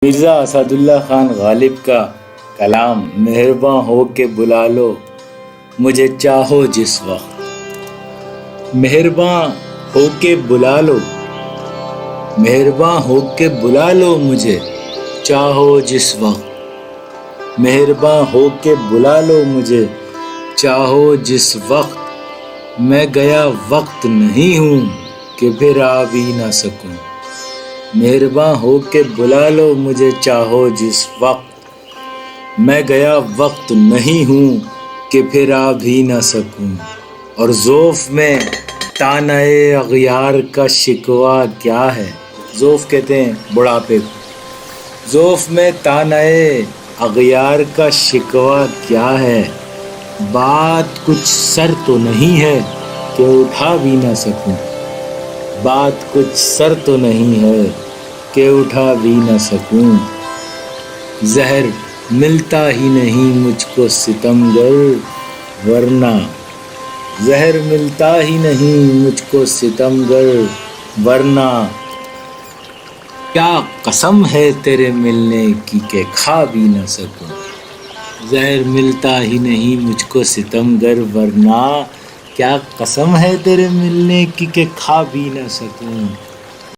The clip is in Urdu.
مرزا اسد اللہ خان غالب کا کلام مہرباں ہو کے بلا لو مجھے چاہو جس وقت، مہرباں ہو کے بلا لو، مہرباں ہو کے بلا لو مجھے چاہو جس وقت، مہرباں ہو کے بلا لو مجھے چاہو جس وقت، میں گیا وقت نہیں ہوں کہ پھر آ بھی نہ سکوں، مہرباں ہو کے بلا لو مجھے چاہو جس وقت، میں گیا وقت نہیں ہوں کہ پھر آ بھی نہ سکوں، اور ذوف میں طعنہ اغیار کا شکوہ کیا ہے؟ ذوف کہتے ہیں بڑھاپے کو۔ ذوف میں طعنہ اغیار کا شکوہ کیا ہے؟ بات کچھ سر تو نہیں ہے کہ اٹھا بھی نہ سکوں، بات کچھ سر تو نہیں ہے کہ اٹھا بھی نہ سکوں، زہر ملتا ہی نہیں مجھ کو ستمگر ورنہ، زہر ملتا ہی نہیں مجھ کو ستمگر ورنہ، کیا قسم ہے تیرے ملنے کی کہ کھا بھی نہ سکوں، زہر ملتا ہی نہیں مجھ کو ستمگر ورنہ، کیا قسم ہے تیرے ملنے کی کہ کھا بھی نہ سکوں۔